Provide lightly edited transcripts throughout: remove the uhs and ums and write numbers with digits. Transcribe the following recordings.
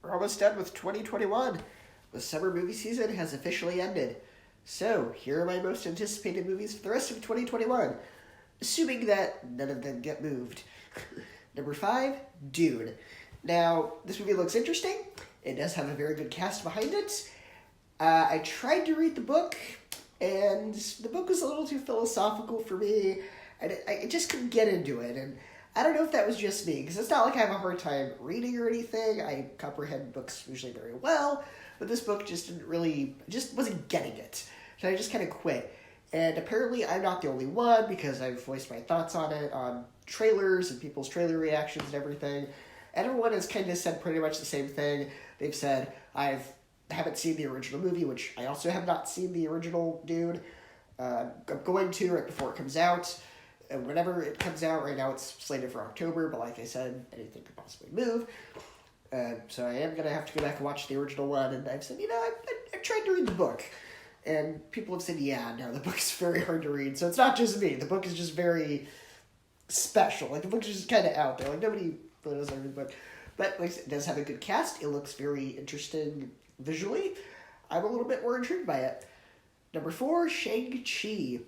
We're almost done with 2021. The summer movie season has officially ended. So, here are my most anticipated movies for the rest of 2021, assuming that none of them get moved. Number 5, Dune. Now, this movie looks interesting. It does have a very good cast behind it. I tried to read the book, and the book was a little too philosophical for me, and I just couldn't get into it. And I don't know if that was just me, because it's not like I have a hard time reading or anything. I comprehend books usually very well, but this book just wasn't getting it. So I just kind of quit. And apparently I'm not the only one, because I've voiced my thoughts on it on trailers and people's trailer reactions and everything. Everyone has kind of said pretty much the same thing. They've said, I haven't seen the original movie, which I also have not seen the original Dune. I'm going to right before it comes out. And whenever it comes out, right now it's slated for October, but like I said, anything could possibly move. So I am going to have to go back and watch the original one, and I've said, I've tried to read the book. And people have said, yeah, no, the book is very hard to read. So it's not just me. The book is just very special. Like, the book is just kind of out there. Like, nobody really knows how to read the book. But like, it does have a good cast. It looks very interesting visually. I'm a little bit more intrigued by it. Number 4, ShangChi.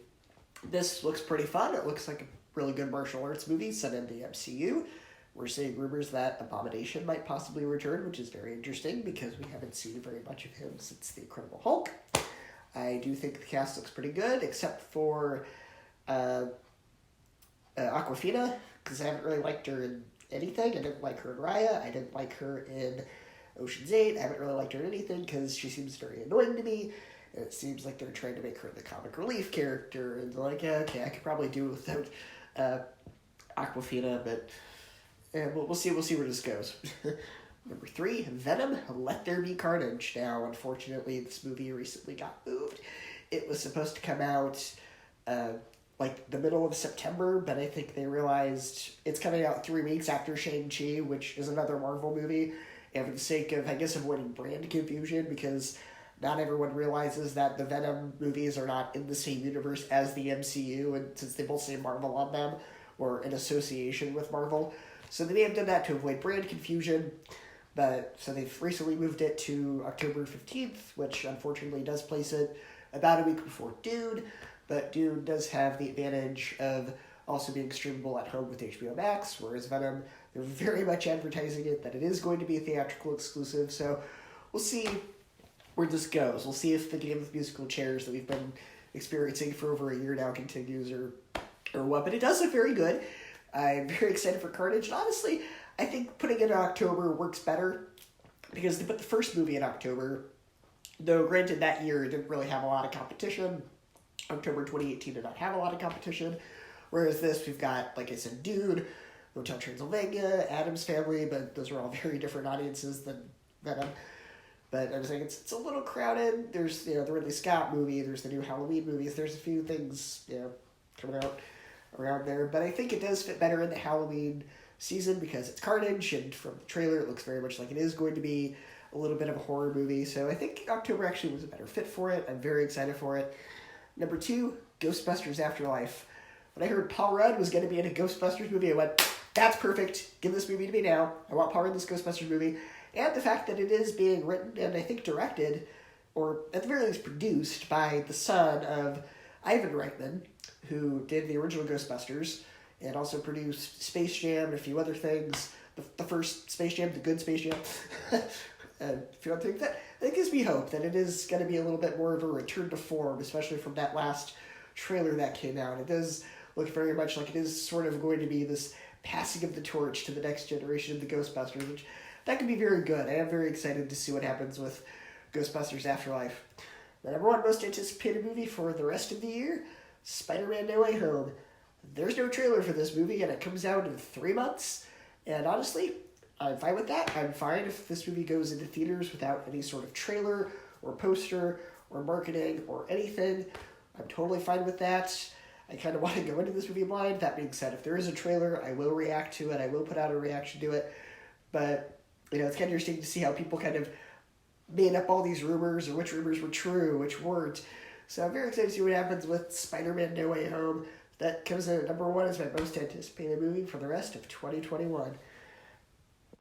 This looks pretty fun. It looks like a really good martial arts movie set in the MCU. We're seeing rumors that Abomination might possibly return, which is very interesting because we haven't seen very much of him since The Incredible Hulk. I do think the cast looks pretty good, except for Awkwafina, because I haven't really liked her in anything. I didn't like her in Raya. I didn't like her in Ocean's 8. I haven't really liked her in anything because she seems very annoying to me. And it seems like they're trying to make her the comic relief character. And they're like, yeah, okay, I could probably do without Awkwafina, but we'll see where this goes. Number 3, Venom, Let There Be Carnage. Now, unfortunately, this movie recently got moved. It was supposed to come out like the middle of September, but I think they realized it's coming out 3 weeks after Shang-Chi, which is another Marvel movie, and for the sake of, I guess, avoiding brand confusion, because not everyone realizes that the Venom movies are not in the same universe as the MCU, and since they both say Marvel on them, or in association with Marvel. So they may have done that to avoid brand confusion, but so they've recently moved it to October 15th, which unfortunately does place it about a week before Dune, but Dune does have the advantage of also being streamable at home with HBO Max, whereas Venom, they're very much advertising it that it is going to be a theatrical exclusive, so we'll see where this goes. We'll see if the game of musical chairs that we've been experiencing for over a year now continues or what, but it does look very good. I'm very excited for Carnage, and honestly, I think putting it in October works better, because they put the first movie in October, though granted that year it didn't really have a lot of competition. October 2018 did not have a lot of competition, whereas this, we've got, like I said, Dune, Hotel Transylvania, Addams Family, but those are all very different audiences than Venom. But I was saying it's a little crowded. There's the Ridley Scott movie, there's the new Halloween movies, there's a few things coming out around there, but I think it does fit better in the Halloween season because it's Carnage, and from the trailer it looks very much like it is going to be a little bit of a horror movie, so I think October actually was a better fit for it. I'm very excited for it. Number 2, Ghostbusters Afterlife. When I heard Paul Rudd was going to be in a Ghostbusters movie, I went, that's perfect, give this movie to me now. I want Paul Rudd in this Ghostbusters movie. And the fact that it is being written and I think directed, or at the very least produced, by the son of Ivan Reitman, who did the original Ghostbusters, and also produced Space Jam and a few other things. The first Space Jam, the good Space Jam. And a few other things. That gives me hope that it is going to be a little bit more of a return to form, especially from that last trailer that came out. It does look very much like it is sort of going to be this passing of the torch to the next generation of the Ghostbusters, which that could be very good. I am very excited to see what happens with Ghostbusters Afterlife. The number 1 most anticipated movie for the rest of the year, Spider-Man No Way Home. There's no trailer for this movie, and it comes out in 3 months. And honestly, I'm fine with that. I'm fine if this movie goes into theaters without any sort of trailer or poster or marketing or anything. I'm totally fine with that. I kind of want to go into this movie blind. That being said, if there is a trailer, I will react to it. I will put out a reaction to it. But it's kind of interesting to see how people kind of made up all these rumors, or which rumors were true, which weren't. So I'm very excited to see what happens with Spider-Man No Way Home. That comes in at number 1 as my most anticipated movie for the rest of 2021.